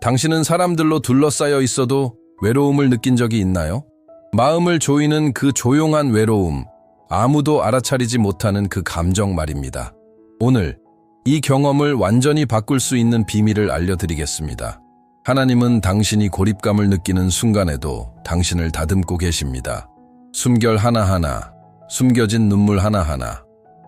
당신은 사람들로 둘러싸여 있어도 외로움을 느낀 적이 있나요? 마음을 조이는 그 조용한 외로움, 아무도 알아차리지 못하는 그 감정 말입니다. 오늘 이 경험을 완전히 바꿀 수 있는 비밀을 알려드리겠습니다. 하나님은 당신이 고립감을 느끼는 순간에도 당신을 다듬고 계십니다. 숨결 하나하나, 숨겨진 눈물 하나하나,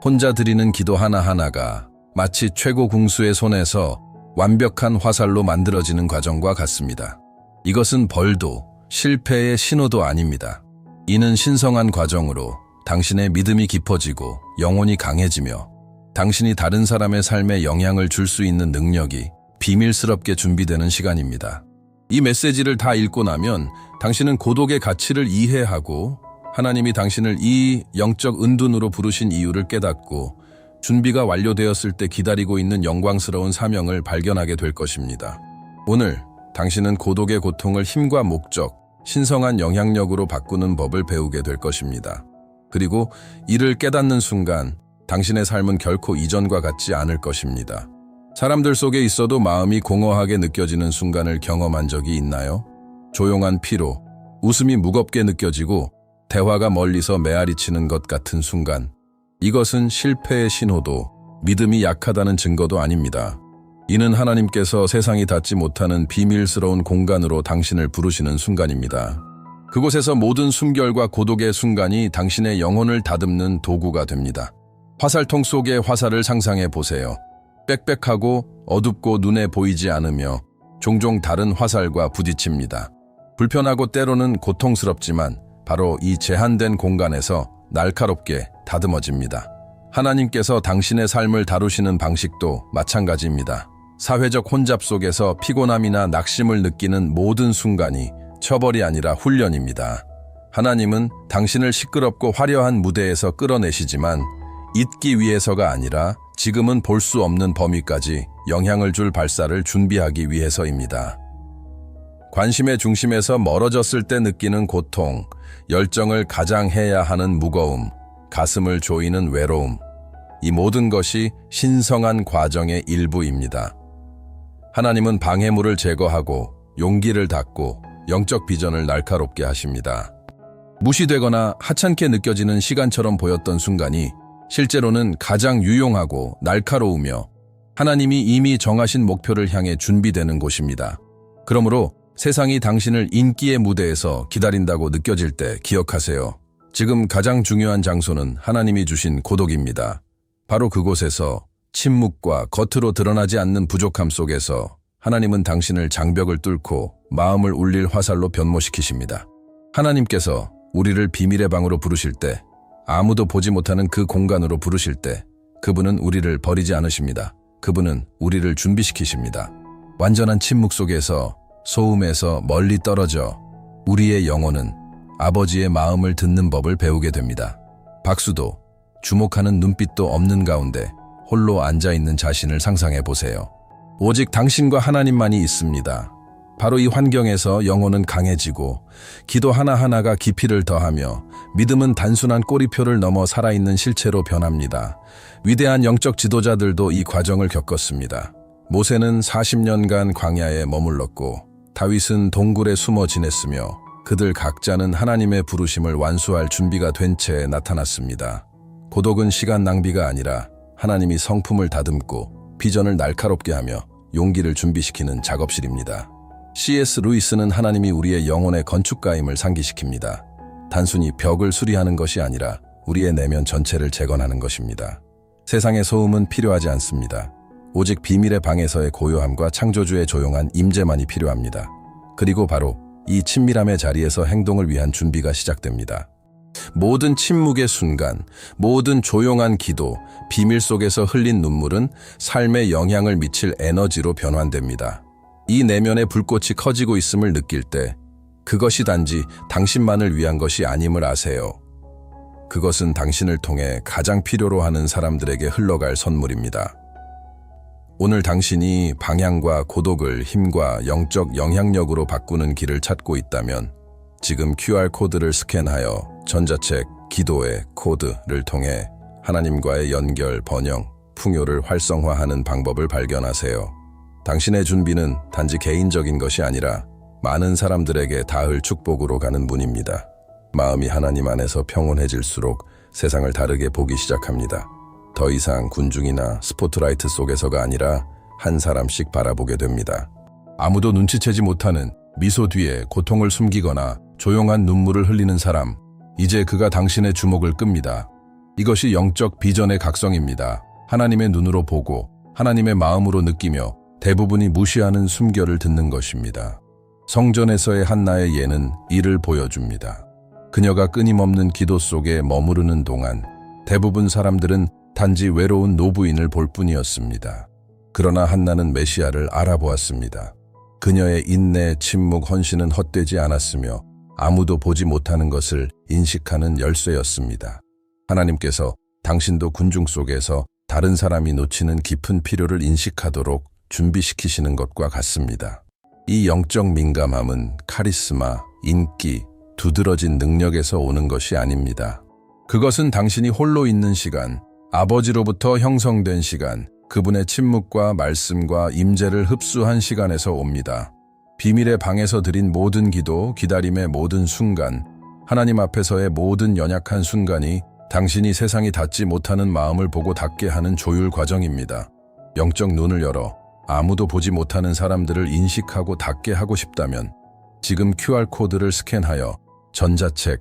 혼자 드리는 기도 하나하나가 마치 최고 궁수의 손에서 완벽한 화살로 만들어지는 과정과 같습니다. 이것은 벌도, 실패의 신호도 아닙니다. 이는 신성한 과정으로 당신의 믿음이 깊어지고 영혼이 강해지며 당신이 다른 사람의 삶에 영향을 줄 수 있는 능력이 비밀스럽게 준비되는 시간입니다. 이 메시지를 다 읽고 나면 당신은 고독의 가치를 이해하고 하나님이 당신을 이 영적 은둔으로 부르신 이유를 깨닫고 준비가 완료되었을 때 기다리고 있는 영광스러운 사명을 발견하게 될 것입니다. 오늘 당신은 고독의 고통을 힘과 목적, 신성한 영향력으로 바꾸는 법을 배우게 될 것입니다. 그리고 이를 깨닫는 순간 당신의 삶은 결코 이전과 같지 않을 것입니다. 사람들 속에 있어도 마음이 공허하게 느껴지는 순간을 경험한 적이 있나요? 조용한 피로, 웃음이 무겁게 느껴지고 대화가 멀리서 메아리치는 것 같은 순간. 이것은 실패의 신호도 믿음이 약하다는 증거도 아닙니다. 이는 하나님께서 세상이 닿지 못하는 비밀스러운 공간으로 당신을 부르시는 순간입니다. 그곳에서 모든 숨결과 고독의 순간이 당신의 영혼을 다듬는 도구가 됩니다. 화살통 속의 화살을 상상해 보세요. 빽빽하고 어둡고 눈에 보이지 않으며 종종 다른 화살과 부딪힙니다. 불편하고 때로는 고통스럽지만 바로 이 제한된 공간에서 날카롭게 다듬어집니다. 하나님께서 당신의 삶을 다루시는 방식도 마찬가지입니다. 사회적 혼잡 속에서 피곤함이나 낙심을 느끼는 모든 순간이 처벌이 아니라 훈련입니다. 하나님은 당신을 시끄럽고 화려한 무대에서 끌어내시지만 잊기 위해서가 아니라 지금은 볼 수 없는 범위까지 영향을 줄 발사를 준비하기 위해서입니다. 관심의 중심에서 멀어졌을 때 느끼는 고통, 열정을 가장해야 하는 무거움, 가슴을 조이는 외로움, 이 모든 것이 신성한 과정의 일부입니다. 하나님은 방해물을 제거하고 용기를 닫고 영적 비전을 날카롭게 하십니다. 무시되거나 하찮게 느껴지는 시간처럼 보였던 순간이 실제로는 가장 유용하고 날카로우며 하나님이 이미 정하신 목표를 향해 준비되는 곳입니다. 그러므로 세상이 당신을 인기의 무대에서 기다린다고 느껴질 때 기억하세요. 지금 가장 중요한 장소는 하나님이 주신 고독입니다. 바로 그곳에서 침묵과 겉으로 드러나지 않는 부족함 속에서 하나님은 당신을 장벽을 뚫고 마음을 울릴 화살로 변모시키십니다. 하나님께서 우리를 비밀의 방으로 부르실 때, 아무도 보지 못하는 그 공간으로 부르실 때 그분은 우리를 버리지 않으십니다. 그분은 우리를 준비시키십니다. 완전한 침묵 속에서, 소음에서 멀리 떨어져 우리의 영혼은 아버지의 마음을 듣는 법을 배우게 됩니다. 박수도, 주목하는 눈빛도 없는 가운데 홀로 앉아있는 자신을 상상해 보세요. 오직 당신과 하나님만이 있습니다. 바로 이 환경에서 영혼은 강해지고 기도 하나하나가 깊이를 더하며 믿음은 단순한 꼬리표를 넘어 살아있는 실체로 변합니다. 위대한 영적 지도자들도 이 과정을 겪었습니다. 모세는 40년간 광야에 머물렀고 다윗은 동굴에 숨어 지냈으며 그들 각자는 하나님의 부르심을 완수할 준비가 된 채 나타났습니다. 고독은 시간 낭비가 아니라 하나님이 성품을 다듬고 비전을 날카롭게 하며 용기를 준비시키는 작업실입니다. C.S. 루이스는 하나님이 우리의 영혼의 건축가임을 상기시킵니다. 단순히 벽을 수리하는 것이 아니라 우리의 내면 전체를 재건하는 것입니다. 세상의 소음은 필요하지 않습니다. 오직 비밀의 방에서의 고요함과 창조주의 조용한 임재만이 필요합니다. 그리고 바로 이 친밀함의 자리에서 행동을 위한 준비가 시작됩니다. 모든 침묵의 순간, 모든 조용한 기도, 비밀 속에서 흘린 눈물은 삶에 영향을 미칠 에너지로 변환됩니다. 이 내면의 불꽃이 커지고 있음을 느낄 때 그것이 단지 당신만을 위한 것이 아님을 아세요. 그것은 당신을 통해 가장 필요로 하는 사람들에게 흘러갈 선물입니다. 오늘 당신이 방향과 고독을 힘과 영적 영향력으로 바꾸는 길을 찾고 있다면 지금 QR코드를 스캔하여 전자책 기도의 코드를 통해 하나님과의 연결, 번영, 풍요를 활성화하는 방법을 발견하세요. 당신의 준비는 단지 개인적인 것이 아니라 많은 사람들에게 닿을 축복으로 가는 문입니다. 마음이 하나님 안에서 평온해질수록 세상을 다르게 보기 시작합니다. 더 이상 군중이나 스포트라이트 속에서가 아니라 한 사람씩 바라보게 됩니다. 아무도 눈치채지 못하는 미소 뒤에 고통을 숨기거나 조용한 눈물을 흘리는 사람, 이제 그가 당신의 주목을 끕니다. 이것이 영적 비전의 각성입니다. 하나님의 눈으로 보고 하나님의 마음으로 느끼며 대부분이 무시하는 숨결을 듣는 것입니다. 성전에서의 한나의 예는 이를 보여줍니다. 그녀가 끊임없는 기도 속에 머무르는 동안 대부분 사람들은 단지 외로운 노부인을 볼 뿐이었습니다. 그러나 한나는 메시아를 알아보았습니다. 그녀의 인내, 침묵, 헌신은 헛되지 않았으며 아무도 보지 못하는 것을 인식하는 열쇠였습니다. 하나님께서 당신도 군중 속에서 다른 사람이 놓치는 깊은 필요를 인식하도록 준비시키시는 것과 같습니다. 이 영적 민감함은 카리스마, 인기, 두드러진 능력에서 오는 것이 아닙니다. 그것은 당신이 홀로 있는 시간, 아버지로부터 형성된 시간, 그분의 침묵과 말씀과 임재를 흡수한 시간에서 옵니다. 비밀의 방에서 드린 모든 기도, 기다림의 모든 순간, 하나님 앞에서의 모든 연약한 순간이 당신이 세상이 닿지 못하는 마음을 보고 닿게 하는 조율 과정입니다. 영적 눈을 열어 아무도 보지 못하는 사람들을 인식하고 닿게 하고 싶다면 지금 QR코드를 스캔하여 전자책,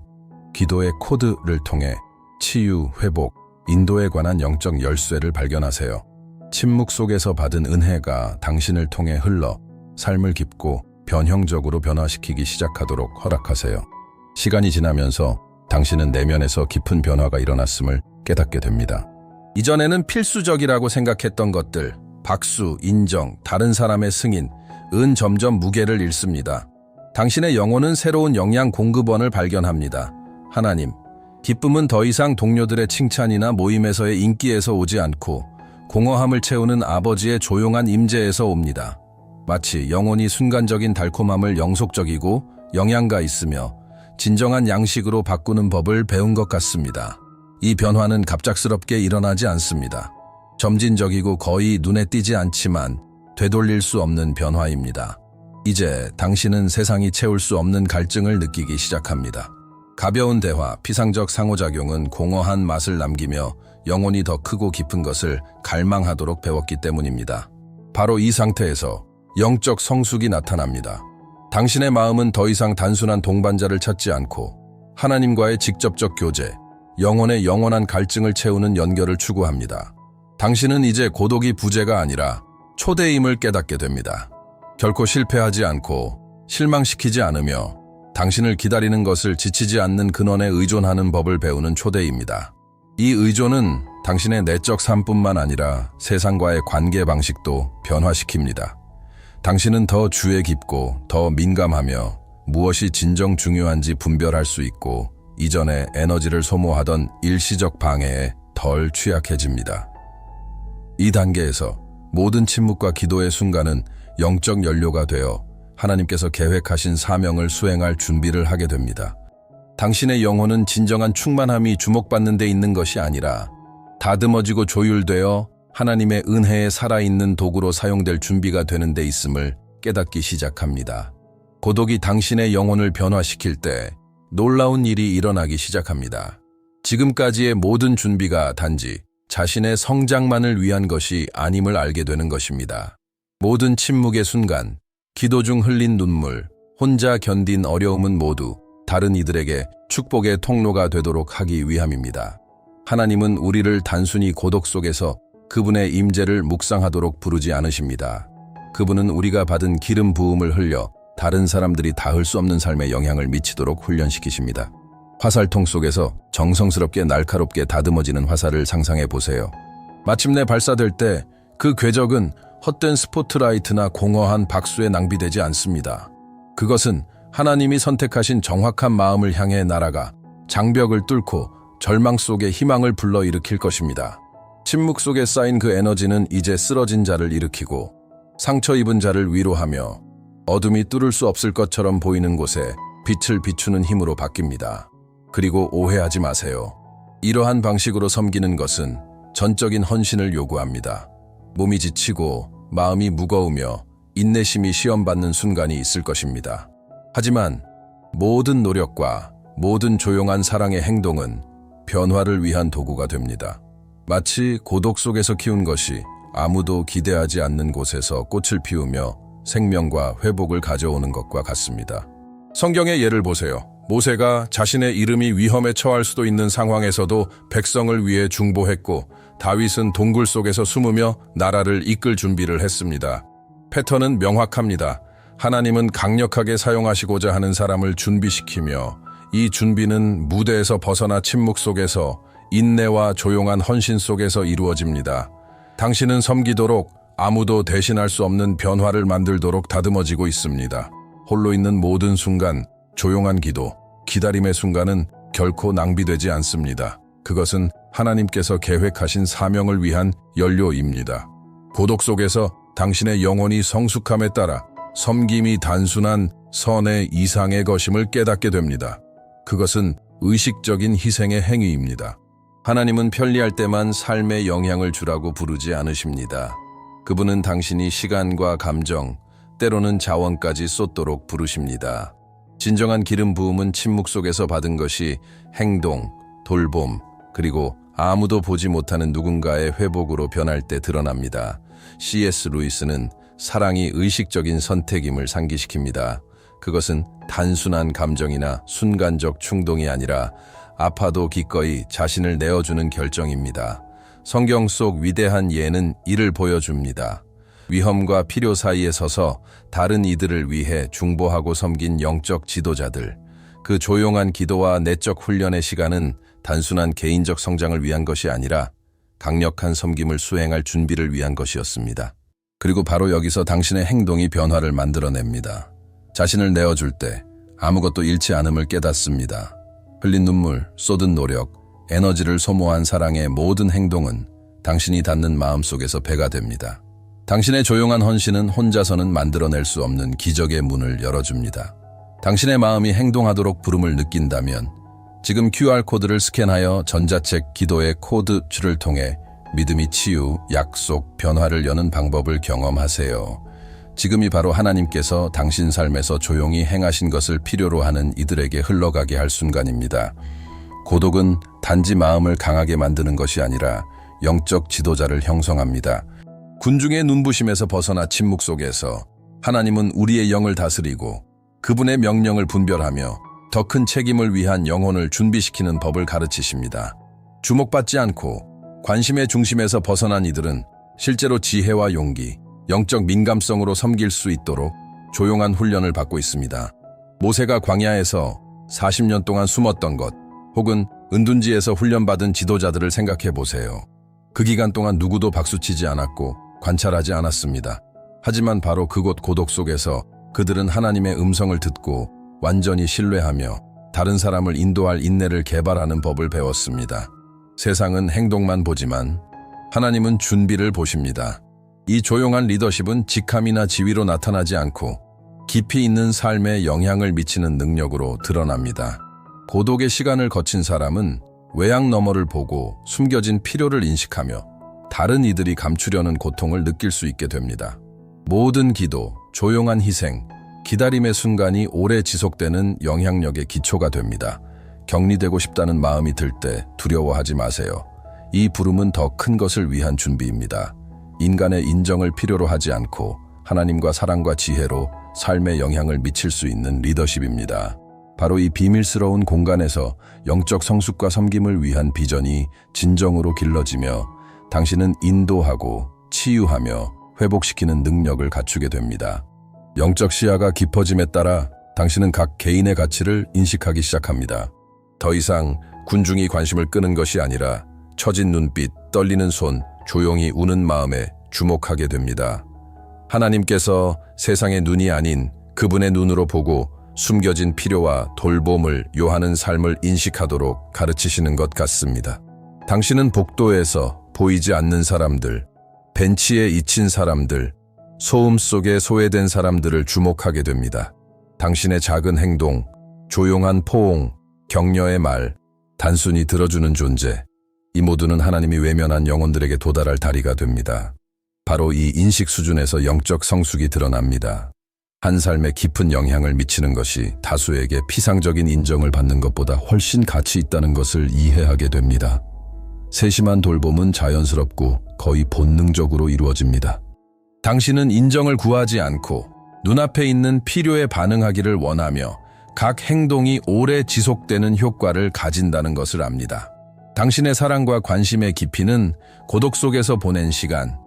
기도의 코드를 통해 치유, 회복, 인도에 관한 영적 열쇠를 발견하세요. 침묵 속에서 받은 은혜가 당신을 통해 흘러 삶을 깊고 변형적으로 변화시키기 시작하도록 허락하세요. 시간이 지나면서 당신은 내면에서 깊은 변화가 일어났음을 깨닫게 됩니다. 이전에는 필수적이라고 생각했던 것들, 박수, 인정, 다른 사람의 승인, 은 점점 무게를 잃습니다. 당신의 영혼은 새로운 영양 공급원을 발견합니다. 하나님, 기쁨은 더 이상 동료들의 칭찬이나 모임에서의 인기에서 오지 않고 공허함을 채우는 아버지의 조용한 임재에서 옵니다. 마치 영혼이 순간적인 달콤함을 영속적이고 영양가 있으며 진정한 양식으로 바꾸는 법을 배운 것 같습니다. 이 변화는 갑작스럽게 일어나지 않습니다. 점진적이고 거의 눈에 띄지 않지만 되돌릴 수 없는 변화입니다. 이제 당신은 세상이 채울 수 없는 갈증을 느끼기 시작합니다. 가벼운 대화, 피상적 상호작용은 공허한 맛을 남기며 영혼이 더 크고 깊은 것을 갈망하도록 배웠기 때문입니다. 바로 이 상태에서 영적 성숙이 나타납니다. 당신의 마음은 더 이상 단순한 동반자를 찾지 않고 하나님과의 직접적 교제, 영혼의 영원한 갈증을 채우는 연결을 추구합니다. 당신은 이제 고독이 부재가 아니라 초대임을 깨닫게 됩니다. 결코 실패하지 않고 실망시키지 않으며 당신을 기다리는 것을 지치지 않는 근원에 의존하는 법을 배우는 초대입니다. 이 의존은 당신의 내적 삶뿐만 아니라 세상과의 관계 방식도 변화시킵니다. 당신은 더 주의 깊고 더 민감하며 무엇이 진정 중요한지 분별할 수 있고 이전에 에너지를 소모하던 일시적 방해에 덜 취약해집니다. 이 단계에서 모든 침묵과 기도의 순간은 영적 연료가 되어 하나님께서 계획하신 사명을 수행할 준비를 하게 됩니다. 당신의 영혼은 진정한 충만함이 주목받는 데 있는 것이 아니라 다듬어지고 조율되어 하나님의 은혜에 살아있는 도구로 사용될 준비가 되는 데 있음을 깨닫기 시작합니다. 고독이 당신의 영혼을 변화시킬 때 놀라운 일이 일어나기 시작합니다. 지금까지의 모든 준비가 단지 자신의 성장만을 위한 것이 아님을 알게 되는 것입니다. 모든 침묵의 순간, 기도 중 흘린 눈물, 혼자 견딘 어려움은 모두 다른 이들에게 축복의 통로가 되도록 하기 위함입니다. 하나님은 우리를 단순히 고독 속에서 그분의 임재를 묵상하도록 부르지 않으십니다. 그분은 우리가 받은 기름 부음을 흘려 다른 사람들이 닿을 수 없는 삶에 영향을 미치도록 훈련시키십니다. 화살통 속에서 정성스럽게 날카롭게 다듬어지는 화살을 상상해 보세요. 마침내 발사될 때 그 궤적은 헛된 스포트라이트나 공허한 박수에 낭비되지 않습니다. 그것은 하나님이 선택하신 정확한 마음을 향해 날아가 장벽을 뚫고 절망 속에 희망을 불러일으킬 것입니다. 침묵 속에 쌓인 그 에너지는 이제 쓰러진 자를 일으키고 상처 입은 자를 위로하며 어둠이 뚫을 수 없을 것처럼 보이는 곳에 빛을 비추는 힘으로 바뀝니다. 그리고 오해하지 마세요. 이러한 방식으로 섬기는 것은 전적인 헌신을 요구합니다. 몸이 지치고 마음이 무거우며 인내심이 시험받는 순간이 있을 것입니다. 하지만 모든 노력과 모든 조용한 사랑의 행동은 변화를 위한 도구가 됩니다. 마치 고독 속에서 키운 것이 아무도 기대하지 않는 곳에서 꽃을 피우며 생명과 회복을 가져오는 것과 같습니다. 성경의 예를 보세요. 모세가 자신의 이름이 위험에 처할 수도 있는 상황에서도 백성을 위해 중보했고, 다윗은 동굴 속에서 숨으며 나라를 이끌 준비를 했습니다. 패턴은 명확합니다. 하나님은 강력하게 사용하시고자 하는 사람을 준비시키며, 이 준비는 무대에서 벗어나 침묵 속에서 인내와 조용한 헌신 속에서 이루어집니다. 당신은 섬기도록, 아무도 대신할 수 없는 변화를 만들도록 다듬어지고 있습니다. 홀로 있는 모든 순간, 조용한 기도, 기다림의 순간은 결코 낭비되지 않습니다. 그것은 하나님께서 계획하신 사명을 위한 연료입니다. 고독 속에서 당신의 영혼이 성숙함에 따라 섬김이 단순한 선의 이상의 것임을 깨닫게 됩니다. 그것은 의식적인 희생의 행위입니다. 하나님은 편리할 때만 삶에 영향을 주라고 부르지 않으십니다. 그분은 당신이 시간과 감정, 때로는 자원까지 쏟도록 부르십니다. 진정한 기름 부음은 침묵 속에서 받은 것이 행동, 돌봄, 그리고 아무도 보지 못하는 누군가의 회복으로 변할 때 드러납니다. C.S. 루이스는 사랑이 의식적인 선택임을 상기시킵니다. 그것은 단순한 감정이나 순간적 충동이 아니라 아파도 기꺼이 자신을 내어주는 결정입니다. 성경 속 위대한 예는 이를 보여줍니다. 위험과 필요 사이에 서서 다른 이들을 위해 중보하고 섬긴 영적 지도자들. 그 조용한 기도와 내적 훈련의 시간은 단순한 개인적 성장을 위한 것이 아니라 강력한 섬김을 수행할 준비를 위한 것이었습니다. 그리고 바로 여기서 당신의 행동이 변화를 만들어냅니다. 자신을 내어줄 때 아무것도 잃지 않음을 깨닫습니다. 흘린 눈물, 쏟은 노력, 에너지를 소모한 사랑의 모든 행동은 당신이 닿는 마음속에서 배가 됩니다. 당신의 조용한 헌신은 혼자서는 만들어낼 수 없는 기적의 문을 열어줍니다. 당신의 마음이 행동하도록 부름을 느낀다면 지금 QR코드를 스캔하여 전자책 기도의 코드줄을 통해 믿음이 치유, 약속, 변화를 여는 방법을 경험하세요. 지금이 바로 하나님께서 당신 삶에서 조용히 행하신 것을 필요로 하는 이들에게 흘러가게 할 순간입니다. 고독은 단지 마음을 강하게 만드는 것이 아니라 영적 지도자를 형성합니다. 군중의 눈부심에서 벗어나 침묵 속에서 하나님은 우리의 영을 다스리고 그분의 명령을 분별하며 더 큰 책임을 위한 영혼을 준비시키는 법을 가르치십니다. 주목받지 않고 관심의 중심에서 벗어난 이들은 실제로 지혜와 용기, 영적 민감성으로 섬길 수 있도록 조용한 훈련을 받고 있습니다. 모세가 광야에서 40년 동안 숨었던 것, 혹은 은둔지에서 훈련받은 지도자들을 생각해 보세요. 그 기간 동안 누구도 박수치지 않았고 관찰하지 않았습니다. 하지만 바로 그곳 고독 속에서 그들은 하나님의 음성을 듣고 완전히 신뢰하며 다른 사람을 인도할 인내를 개발하는 법을 배웠습니다. 세상은 행동만 보지만 하나님은 준비를 보십니다. 이 조용한 리더십은 직함이나 지위로 나타나지 않고 깊이 있는 삶에 영향을 미치는 능력으로 드러납니다. 고독의 시간을 거친 사람은 외양 너머를 보고 숨겨진 필요를 인식하며 다른 이들이 감추려는 고통을 느낄 수 있게 됩니다. 모든 기도, 조용한 희생, 기다림의 순간이 오래 지속되는 영향력의 기초가 됩니다. 격리되고 싶다는 마음이 들 때 두려워하지 마세요. 이 부름은 더 큰 것을 위한 준비입니다. 인간의 인정을 필요로 하지 않고 하나님과 사랑과 지혜로 삶에 영향을 미칠 수 있는 리더십입니다. 바로 이 비밀스러운 공간에서 영적 성숙과 섬김을 위한 비전이 진정으로 길러지며 당신은 인도하고 치유하며 회복시키는 능력을 갖추게 됩니다. 영적 시야가 깊어짐에 따라 당신은 각 개인의 가치를 인식하기 시작합니다. 더 이상 군중이 관심을 끄는 것이 아니라 처진 눈빛, 떨리는 손, 조용히 우는 마음에 주목하게 됩니다. 하나님께서 세상의 눈이 아닌 그분의 눈으로 보고 숨겨진 필요와 돌봄을 요하는 삶을 인식하도록 가르치시는 것 같습니다. 당신은 복도에서 보이지 않는 사람들, 벤치에 잊힌 사람들, 소음 속에 소외된 사람들을 주목하게 됩니다. 당신의 작은 행동, 조용한 포옹, 격려의 말, 단순히 들어주는 존재, 이 모두는 하나님이 외면한 영혼들에게 도달할 다리가 됩니다. 바로 이 인식 수준에서 영적 성숙이 드러납니다. 한 삶에 깊은 영향을 미치는 것이 다수에게 피상적인 인정을 받는 것보다 훨씬 가치 있다는 것을 이해하게 됩니다. 세심한 돌봄은 자연스럽고 거의 본능적으로 이루어집니다. 당신은 인정을 구하지 않고 눈앞에 있는 필요에 반응하기를 원하며 각 행동이 오래 지속되는 효과를 가진다는 것을 압니다. 당신의 사랑과 관심의 깊이는 고독 속에서 보낸 시간,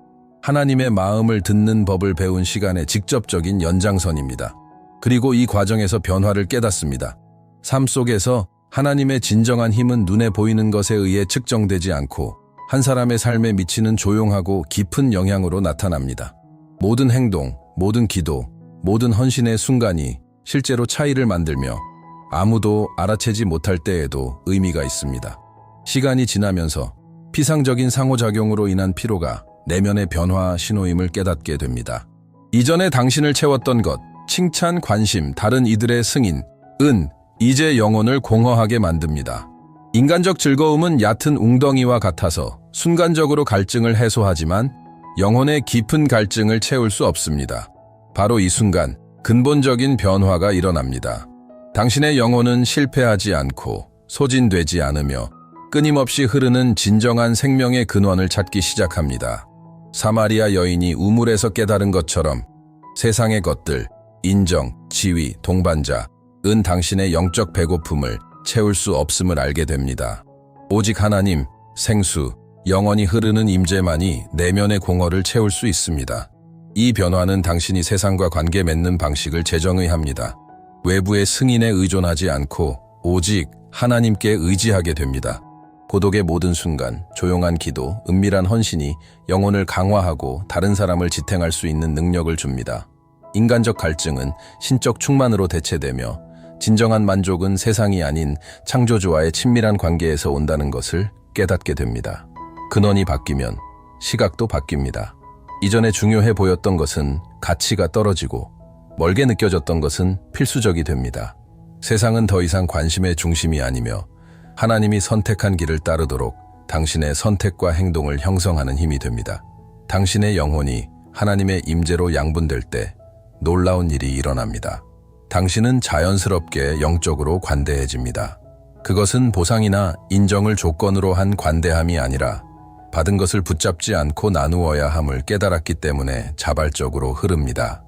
하나님의 마음을 듣는 법을 배운 시간의 직접적인 연장선입니다. 그리고 이 과정에서 변화를 깨닫습니다. 삶 속에서 하나님의 진정한 힘은 눈에 보이는 것에 의해 측정되지 않고 한 사람의 삶에 미치는 조용하고 깊은 영향으로 나타납니다. 모든 행동, 모든 기도, 모든 헌신의 순간이 실제로 차이를 만들며 아무도 알아채지 못할 때에도 의미가 있습니다. 시간이 지나면서 피상적인 상호작용으로 인한 피로가 내면의 변화 신호임을 깨닫게 됩니다. 이전에 당신을 채웠던 것, 칭찬, 관심, 다른 이들의 승인, 이제 영혼을 공허하게 만듭니다. 인간적 즐거움은 얕은 웅덩이와 같아서 순간적으로 갈증을 해소하지만 영혼의 깊은 갈증을 채울 수 없습니다. 바로 이 순간 근본적인 변화가 일어납니다. 당신의 영혼은 실패하지 않고 소진되지 않으며 끊임없이 흐르는 진정한 생명의 근원을 찾기 시작합니다. 사마리아 여인이 우물에서 깨달은 것처럼 세상의 것들, 인정, 지위, 동반자, 당신의 영적 배고픔을 채울 수 없음을 알게 됩니다. 오직 하나님, 생수, 영원히 흐르는 임재만이 내면의 공허를 채울 수 있습니다. 이 변화는 당신이 세상과 관계 맺는 방식을 재정의합니다. 외부의 승인에 의존하지 않고 오직 하나님께 의지하게 됩니다. 고독의 모든 순간, 조용한 기도, 은밀한 헌신이 영혼을 강화하고 다른 사람을 지탱할 수 있는 능력을 줍니다. 인간적 갈증은 신적 충만으로 대체되며 진정한 만족은 세상이 아닌 창조주와의 친밀한 관계에서 온다는 것을 깨닫게 됩니다. 근원이 바뀌면 시각도 바뀝니다. 이전에 중요해 보였던 것은 가치가 떨어지고 멀게 느껴졌던 것은 필수적이 됩니다. 세상은 더 이상 관심의 중심이 아니며 하나님이 선택한 길을 따르도록 당신의 선택과 행동을 형성하는 힘이 됩니다. 당신의 영혼이 하나님의 임재로 양분될 때 놀라운 일이 일어납니다. 당신은 자연스럽게 영적으로 관대해집니다. 그것은 보상이나 인정을 조건으로 한 관대함이 아니라 받은 것을 붙잡지 않고 나누어야 함을 깨달았기 때문에 자발적으로 흐릅니다.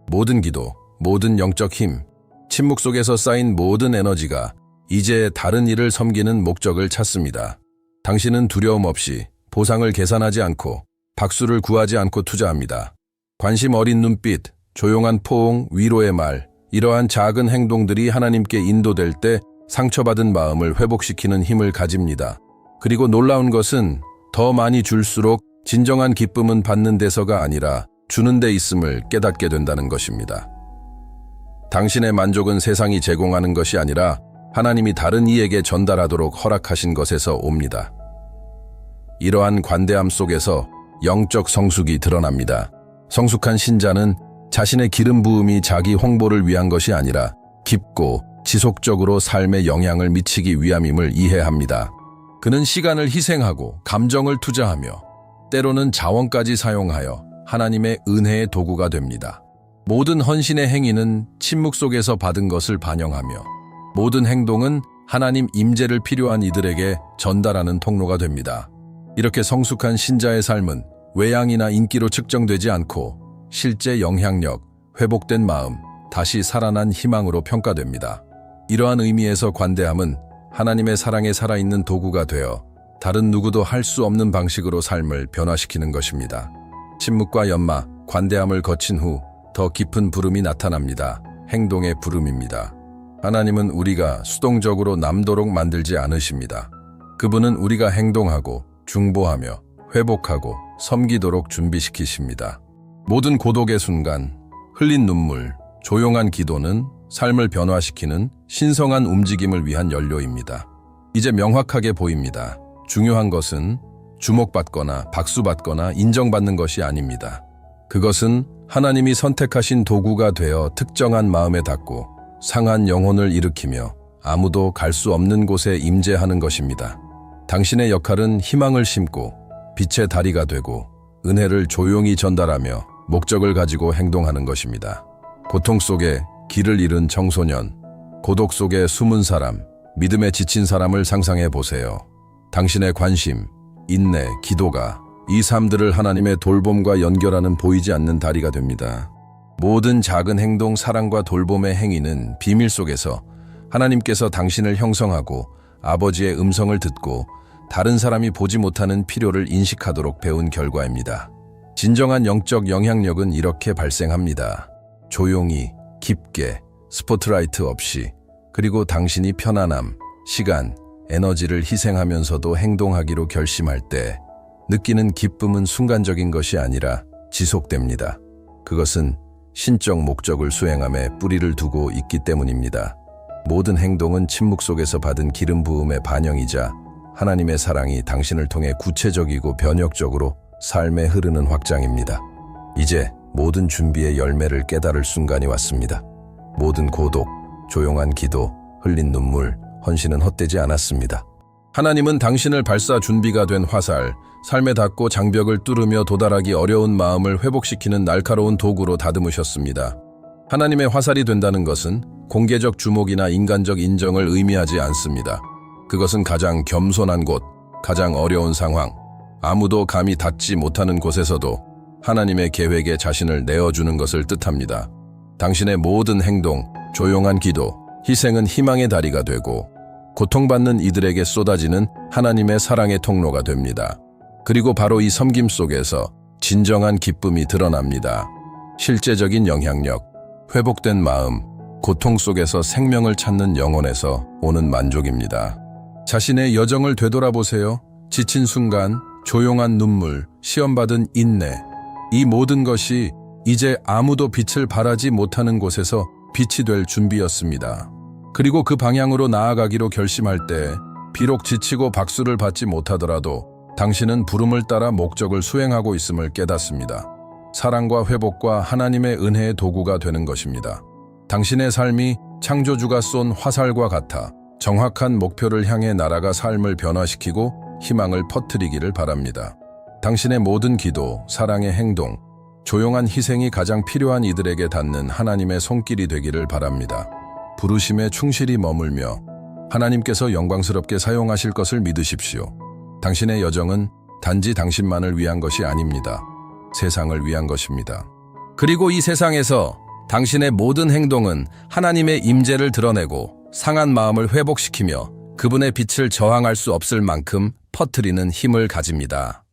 모든 기도, 모든 영적 힘, 침묵 속에서 쌓인 모든 에너지가 이제 다른 일을 섬기는 목적을 찾습니다. 당신은 두려움 없이 보상을 계산하지 않고 박수를 구하지 않고 투자합니다. 관심 어린 눈빛, 조용한 포옹, 위로의 말, 이러한 작은 행동들이 하나님께 인도될 때 상처받은 마음을 회복시키는 힘을 가집니다. 그리고 놀라운 것은 더 많이 줄수록 진정한 기쁨은 받는 데서가 아니라 주는 데 있음을 깨닫게 된다는 것입니다. 당신의 만족은 세상이 제공하는 것이 아니라 하나님이 다른 이에게 전달하도록 허락하신 것에서 옵니다. 이러한 관대함 속에서 영적 성숙이 드러납니다. 성숙한 신자는 자신의 기름 부음이 자기 홍보를 위한 것이 아니라 깊고 지속적으로 삶에 영향을 미치기 위함임을 이해합니다. 그는 시간을 희생하고 감정을 투자하며 때로는 자원까지 사용하여 하나님의 은혜의 도구가 됩니다. 모든 헌신의 행위는 침묵 속에서 받은 것을 반영하며 모든 행동은 하나님 임재를 필요한 이들에게 전달하는 통로가 됩니다. 이렇게 성숙한 신자의 삶은 외양이나 인기로 측정되지 않고 실제 영향력, 회복된 마음, 다시 살아난 희망으로 평가됩니다. 이러한 의미에서 관대함은 하나님의 사랑에 살아있는 도구가 되어 다른 누구도 할 수 없는 방식으로 삶을 변화시키는 것입니다. 침묵과 연마, 관대함을 거친 후 더 깊은 부름이 나타납니다. 행동의 부름입니다. 하나님은 우리가 수동적으로 남도록 만들지 않으십니다. 그분은 우리가 행동하고 중보하며 회복하고 섬기도록 준비시키십니다. 모든 고독의 순간, 흘린 눈물, 조용한 기도는 삶을 변화시키는 신성한 움직임을 위한 연료입니다. 이제 명확하게 보입니다. 중요한 것은 주목받거나 박수받거나 인정받는 것이 아닙니다. 그것은 하나님이 선택하신 도구가 되어 특정한 마음에 닿고 상한 영혼을 일으키며 아무도 갈 수 없는 곳에 임재하는 것입니다. 당신의 역할은 희망을 심고 빛의 다리가 되고 은혜를 조용히 전달하며 목적을 가지고 행동하는 것입니다. 고통 속에 길을 잃은 청소년, 고독 속에 숨은 사람, 믿음에 지친 사람을 상상해 보세요. 당신의 관심, 인내, 기도가 이 삶들을 하나님의 돌봄과 연결하는 보이지 않는 다리가 됩니다. 모든 작은 행동, 사랑과 돌봄의 행위는 비밀 속에서 하나님께서 당신을 형성하고 아버지의 음성을 듣고 다른 사람이 보지 못하는 필요를 인식하도록 배운 결과입니다. 진정한 영적 영향력은 이렇게 발생합니다. 조용히, 깊게, 스포트라이트 없이, 그리고 당신이 편안함, 시간, 에너지를 희생하면서도 행동하기로 결심할 때 느끼는 기쁨은 순간적인 것이 아니라 지속됩니다. 그것은 신적 목적을 수행함에 뿌리를 두고 있기 때문입니다. 모든 행동은 침묵 속에서 받은 기름 부음의 반영이자 하나님의 사랑이 당신을 통해 구체적이고 변혁적으로 삶에 흐르는 확장입니다. 이제 모든 준비의 열매를 깨달을 순간이 왔습니다. 모든 고독, 조용한 기도, 흘린 눈물, 헌신은 헛되지 않았습니다. 하나님은 당신을 발사 준비가 된 화살, 삶에 닿고 장벽을 뚫으며 도달하기 어려운 마음을 회복시키는 날카로운 도구로 다듬으셨습니다. 하나님의 화살이 된다는 것은 공개적 주목이나 인간적 인정을 의미하지 않습니다. 그것은 가장 겸손한 곳, 가장 어려운 상황, 아무도 감히 닿지 못하는 곳에서도 하나님의 계획에 자신을 내어주는 것을 뜻합니다. 당신의 모든 행동, 조용한 기도, 희생은 희망의 다리가 되고 고통받는 이들에게 쏟아지는 하나님의 사랑의 통로가 됩니다. 그리고 바로 이 섬김 속에서 진정한 기쁨이 드러납니다. 실제적인 영향력, 회복된 마음, 고통 속에서 생명을 찾는 영혼에서 오는 만족입니다. 자신의 여정을 되돌아보세요. 지친 순간, 조용한 눈물, 시험받은 인내, 이 모든 것이 이제 아무도 빛을 발하지 못하는 곳에서 빛이 될 준비였습니다. 그리고 그 방향으로 나아가기로 결심할 때 비록 지치고 박수를 받지 못하더라도 당신은 부름을 따라 목적을 수행하고 있음을 깨닫습니다. 사랑과 회복과 하나님의 은혜의 도구가 되는 것입니다. 당신의 삶이 창조주가 쏜 화살과 같아 정확한 목표를 향해 날아가 삶을 변화시키고 희망을 퍼뜨리기를 바랍니다. 당신의 모든 기도, 사랑의 행동, 조용한 희생이 가장 필요한 이들에게 닿는 하나님의 손길이 되기를 바랍니다. 부르심에 충실히 머물며 하나님께서 영광스럽게 사용하실 것을 믿으십시오. 당신의 여정은 단지 당신만을 위한 것이 아닙니다. 세상을 위한 것입니다. 그리고 이 세상에서 당신의 모든 행동은 하나님의 임재를 드러내고 상한 마음을 회복시키며 그분의 빛을 저항할 수 없을 만큼 퍼뜨리는 힘을 가집니다.